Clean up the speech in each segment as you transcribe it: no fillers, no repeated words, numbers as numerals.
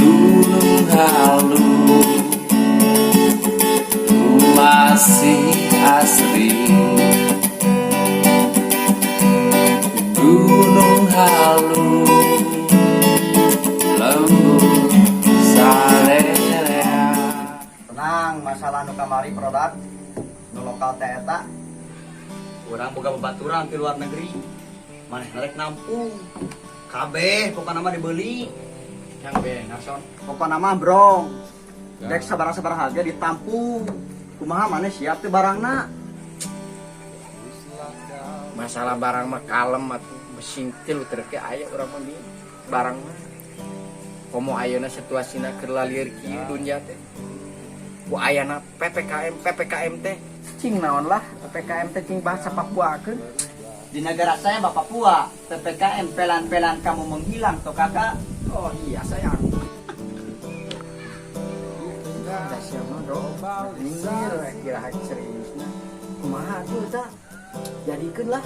Gunung Halu masih asri. Gunung Halu lembut salera. Tenang, masalah nu kamari produk nu lokal teh eta. Urang boga babaturan di luar negeri. Maneh rek nampung. Kabeh pokona mah dibeli. Yang be nason. Pokona mah brong. Dek sabaraha harga ditampung. Kumaha maneh siap teh barangna. Masalah barang mah kalem atuh mesin teh teu ke aya urang mah bieu. Barang mah komo ayeuna situasina keur lalieur kieu dunya teh. Ku ayana PPKM teh cing naon lah PPKM teh cing bahasa Papuakeun. Di negara saya Bapak Papua, PPKM pelan-pelan kamu menghilang toh kakak. Oh iya sayang. Dah siapa bro? Ini kira seriusnya. Kumaha tuh tak? Jadikeun lah.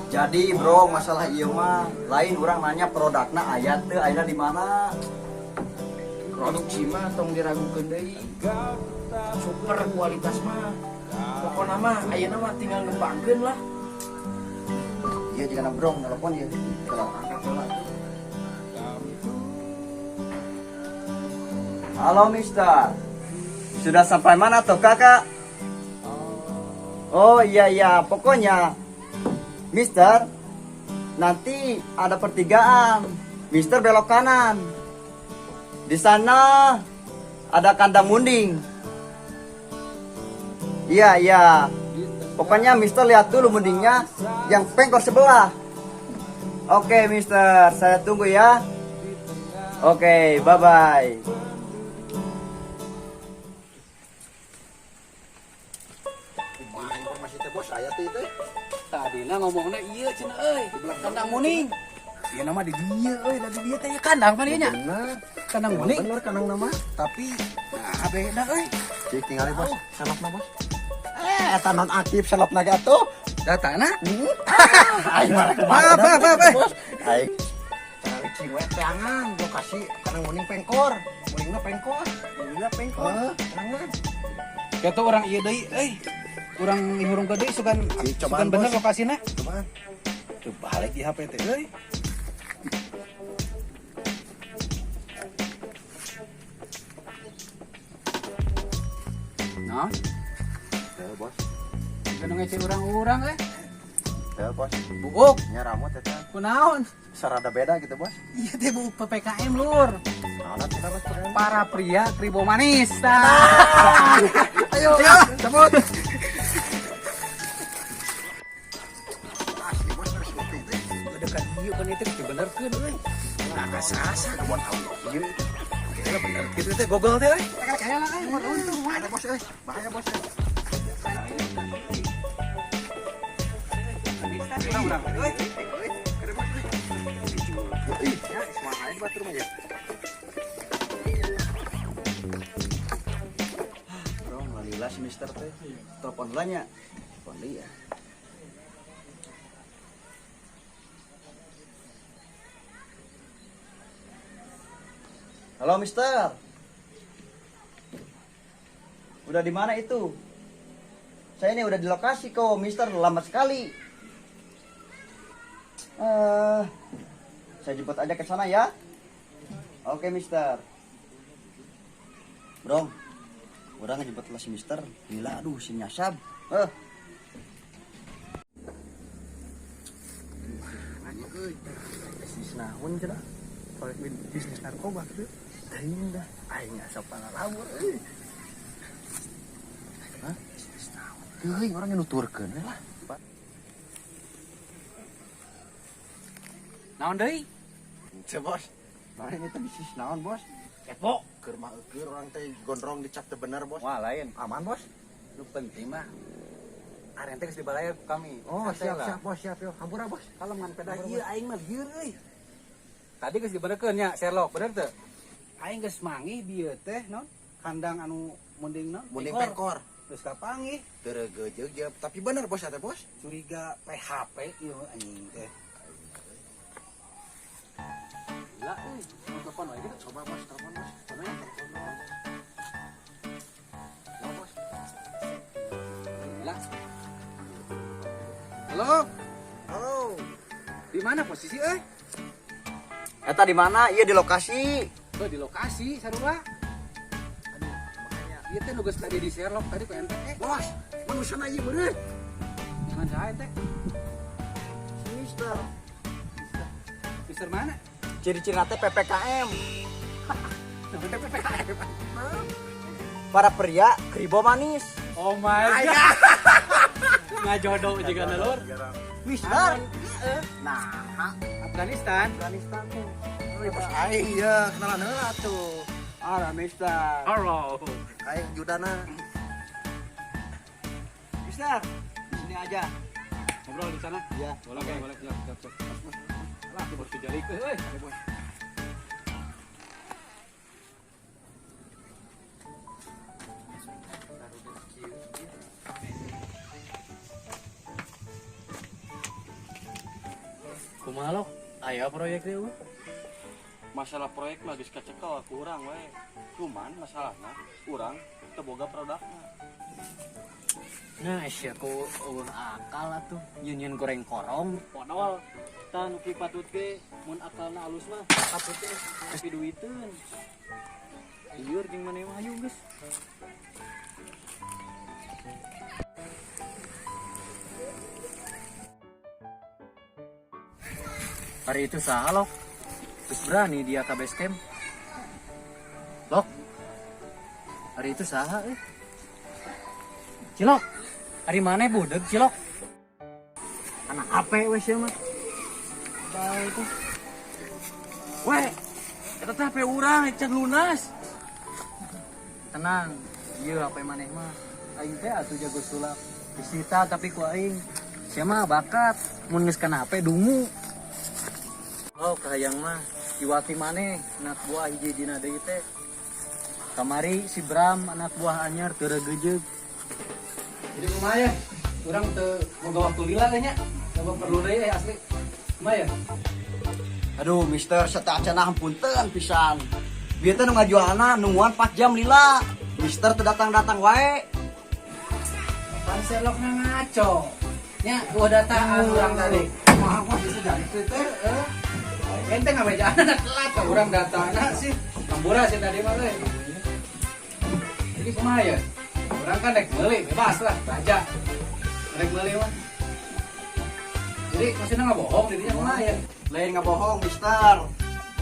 Jadi bro, masalah ieu mah lain urang nanya produkna aya teu ayeuna di mana. Produksi mah tong diragukeun deui. Super kualitas mah. Pokona mah ayeuna mah tinggal ngembangkeun lah. Iya jika brong telepon ya. Kalau angkat bola tuh. Halo Mister. Sudah sampai mana tuh kakak? Oh iya, pokoknya Mister, nanti ada pertigaan. Mister belok kanan. Di sana ada kandang munding. Iya. Pokoknya Mister lihat dulu mundingnya yang pengkor sebelah. Oke Mister, saya tunggu ya. Oke, bye-bye. Informasi teh bos aya teh teh. Tadina ngomongna ieu cenah euy, di belakang kandang muning. Ieu nama di dieu euy, di dieu teh kandang mah dieu nya. Bener. Kandang muning. Bener kanang nama. Tapi nah beda euy. Cik tinggal bos. Salapna bos. Eta non aktif salapna ge atuh. Datana. Aing mah kumaha. Bos. Aing cari ciwek teangan lokasi kanang muning pengkor. Muningna pengkor. Muningna pengkor. Kanangan. Kata orang ieu deui euy. Urang ihurung gede sugan Cobaan, bener Bos. lokasina. Cobaan. Tuh balik di HP teh euy. Nah, Teu bos. kana ngece urang-urang Teu bos. buuk, Nya ramut eta. kunaon? Sarada beda gitu bos. Iya teh buuk PPKM lur. Naon atuh bos? Para pria kribo manis. Tah. Ayo, cabut. Asli bos harus kopi teh. Dekat ieu kan itu dibenerkeun euy. Nah, kasasa buat Allah. Ieu. Kira bener kitu teh gogol teh euy. Kaya lah euy, untung Bahaya bos euy. Bahaya bos euy. urang euy. Ya, semangat batur mah ya. Bro, alhamdulillah si Mister teh. Telepon heula nya. Telepon dia. Halo Mister. Udah di mana itu? Saya ini udah di lokasi kok, Mister lambat sekali. Saya jemput aja ke sana ya. Oke Mister. Bro, udah ngejemput lah si Mister. Gila, aduh si nyasab. Anjing euy. Bisnis naon cenah? Proyek bisnis narkoba tuh. Teuing dah. Aing asap pangalawur euy. Hah? Bisnis naon? Teuing orang nuturkeun we lah. Naon deui? Cek bos. Nah ini teh bisnis naon bos? Kepo. Keur mah keur orang teh gondrong dicap teh bener bos. Wah lain. Aman bos? Lu penting mah. Aren teh geus dibalaya ku kami. Oh Santai siap lah. siap bos siap yo. Hampura bos. Kaleman peda ieu aing mah lieur euy. Tadi geus dibenerkeun nya Sherlock, bener teu? Aing geus manggih dieu teh naon? Kandang anu mending naon? Mending pengkor. Geus kapanggih. Teregejeug tapi bener bos atuh bos. Curiga PHP ieu anjing teh. gila telepon lagi coba bos telepon bos coba ya halo bos gila halo Halo. di mana posisi Eta di mana? Iya di lokasi. oh di lokasi sarua iya teh nugas tadi di Sherlock tadi ke ente Bos, manusia aja bener. jangan saya teh Mister. Mister mana Ciri-ciri teh PPKM. namanya PPKM Para pria kribo manis. oh my god nggak jodoh juga nalur Mister. Nah, Afghanistan Afghanistan tuh. pas aing iya kenalan heula tuh. Ah, Mister. halo Aing judana. Mister. Di sini aja. ngobrol di sana Ya. boleh boleh siap lah bos dijalik bos kumaha lo aya proyek deh masalah proyek mah geus kacekal aku urang we. Cuman masalahna urang teu boga produkna. nah isya ku akal atuh nyeun goreng korong Podol tah nu ki patut ge mun akalna alus mah patut teh tapi duiteun. Lieur jeung maneh mah hayu geus. hari itu saha lo terus berani dia ke base camp lo hari itu saha Cilok hari mana budeg Cilok anak HP wes ya mah bae itu We, eta teh HP urang can lunas. tenang iya HP maneh mah aing teh atuh jago sulap disita tapi ku aing sia mah bakat mun geus kana HP dungu oh kahayang mah diwaki maneh anak buah hiji dina deui teh kamari si Bram anak buah anyar teu regejeug jadi kumaha ya urang teu boga waktu lila nya coba perlu deui asli kumaha ya Aduh, Mister, seta cenah punten pisan. Bieu teh nu ngajualna nungguan 4 jam lila. Mister teu datang-datang wae. pan selokna ngaco nya gua datang urang tadi maaf kok bisa jadi teh ente ngabejaan telat ka urang datangna sih kambura sih tadi mah teh jadi kumaha ya urang kan rek meuli bebas lah raja rek meuli mah jadi maksudnya nggak bohong dirinya kumaha ya Lain ngabohong, Mister.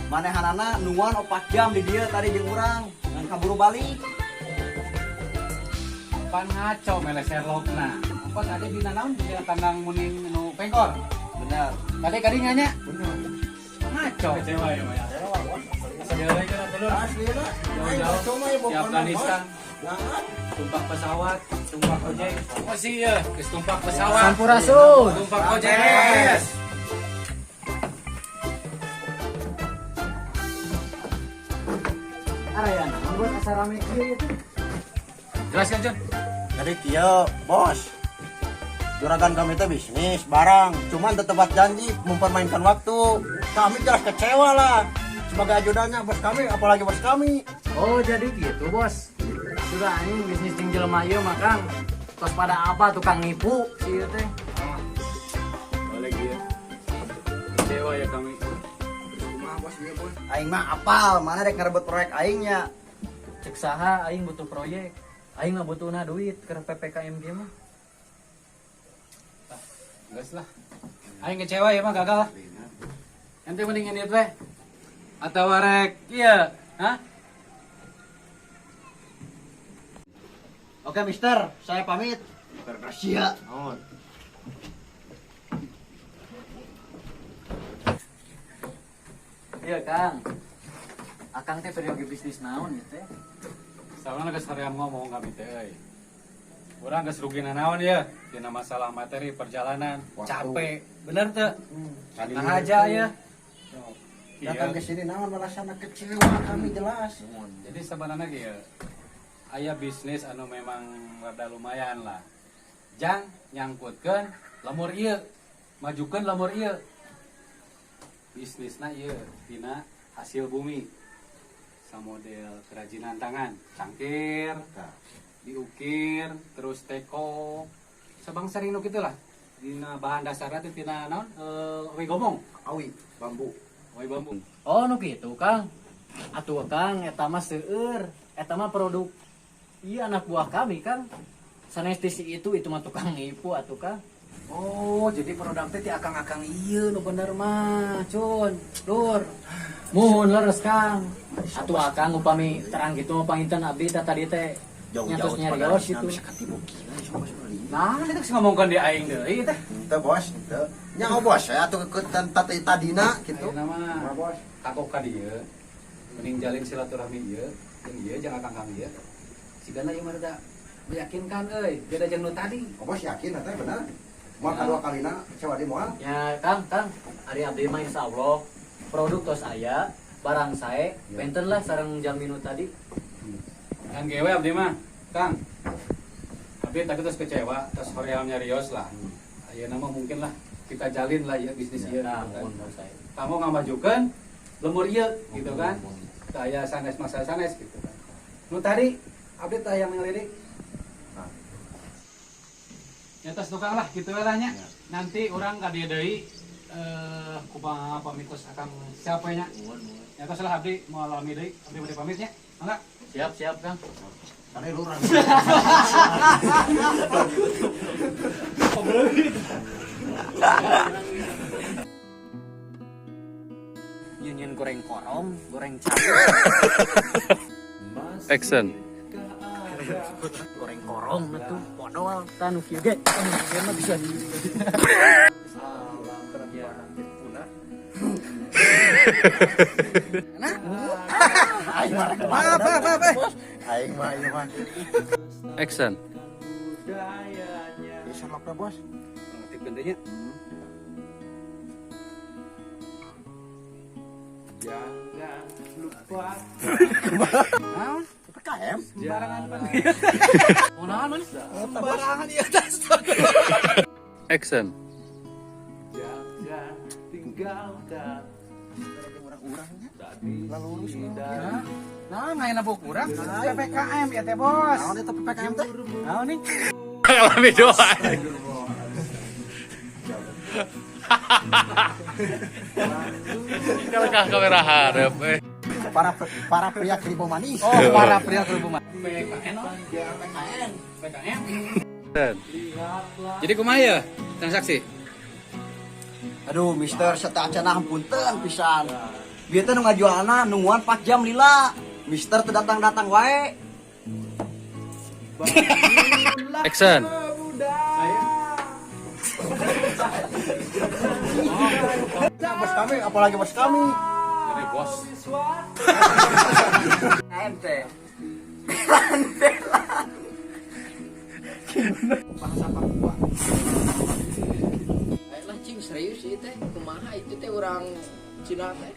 Manehanana nungguan 4 jam di dieu tadi jeung urang. Ngan kaburu balik. pan ngaco mele Sherlockna apa tadi dina naon di kandang muning nu pengkor Bener. tadi nanya ngaco kecewa ya Maya Sedeuleuy kana telur jauh-jauh di Afghanistan tumpak pesawat tumpak ojek oh sih ya geus tumpak pesawat sampurasun tumpak ojek yes. Arayana buat asarame kieu itu jelaskan John Jadi kieu, Bos. Juragan kami teh bisnis barang, cuman tetep janji mempermainkan waktu. Kami jelas kecewa lah. Sebagai ajudannya bos kami, apalagi bos kami. oh jadi gitu bos sudah anjing bisnis jeung jelema ieu mah Kang tos pada apa tukang nipu si ieu teh Boleh gitu. Kecewa ya kami. Aing mah apal, mana rek ngarebut proyek aingnya. cek saha aing butuh proyek aing mah butuhna duit ke PPKM dia mah geus lah aing kecewa ya mah gagal lah ente mending ini teh atau rek iya hah Oke, Mister, saya pamit. Terima iya Kang akang teh periogi bisnis naon ya teh Soalnya geus hoream ngomong kami teh euy. Urang geus rugina naon ya dina masalah materi perjalanan. capek bener teh Kali nah aja ya Datang ke sini naon merasana kecewa kami jelas. Jadi sebenarnya gitu aya bisnis anu memang rada lumayan lah. Jang nyangkutkeun lamur ieu, majukeun lamur ieu. Bisnisna ieu dina hasil bumi. Model kerajinan tangan, cangkir, diukir, terus teko, sebang sering nu kitu lah. Dina bahan dasarnya teh tina naon? We gomong, Awi, bambu. we bambu. Oh nu kitu Kang. Atuh Kang eta mah seueur, eta mah produk iya anak buah kami Kang. Sanes ti si itu mah tukang nipu atuh Kang. Oh, jadi produk teh ti akang-akang ieu nu bener mah, Cun. Dur. Muhun leres Kang. Atuh akang upami terang gitu mah panginten abdi tadi teh nyatos nyarios itu. Nah, kita geus ngomongkeun di aing deui teh. Teu bos, teu. Nya bos, saya atuh ke tadina gitu. Ayeuna mah bos. kakok ka dieu. Mending jalin silaturahmi ieu, jeung ieu jeung akang ieu. Sigana ieu mah rada meyakinkan euy, beda jeung nu tadi. Bos yakin eta bener. Mau kedua kalina sewa di moal. Ya, Kang, ari abdi mah insyaallah produk tos aya, barang sae, benten lah sareng jamin nu tadi. Kan gewe abdi mah, Kang. Abdi tadi terus kecewa, terus hoream nyarios lah. Ayeuna mah mungkin lah kita jalin lah ya bisnis ieu. Nah, gitu kan. mun sae. Kamu ngamajukeun lemur ieu gitu kan. Taya sanes masa sanes gitu kan. Nu tadi abdi tah yang ngelirik. Ya tos tukang lah gitu we lah nya. Nanti orang ka dieu deui kumaha pamitos akang siapa nya. Ya tos lah abdi mau alami deui, abdi bade pamit nya. Mangga. Siap, Kang. Kane lurang. Nyen goreng korong, goreng cabe, Action. goreng korong na tuh. Podol tanu kieu ge. Ieu mah bisa di. Aing mah. Aing mah. Action. Bisa lapar bos. Ngerti gendenya. Jangan lupa. Naon? PKM. Sembarangan pan. Oh, naon man? Sembarangan di atas. Action. Jangan tinggalkan. Lalu lurus Nah, ngaina buk urang. PPKM ya teh, Bos. Naon eta PPKM teh? Naon nih? Alami doa. Kalau kah kamera harap Para pria keribu manis. Oh, para pria kerumunan. PKN. PKM. Jadi kumaha ya transaksi? Aduh, Mister sateuacanah punten pisan. Bieu teh nu ngajualna nungguan 4 jam lila. Mister teu datang-datang wae. Action. Nah, bos kami, apalagi bos kami. Jadi bos. MT. Bahasa Papua. Lah cing serius ieu teh kumaha itu teh urang Cina teh.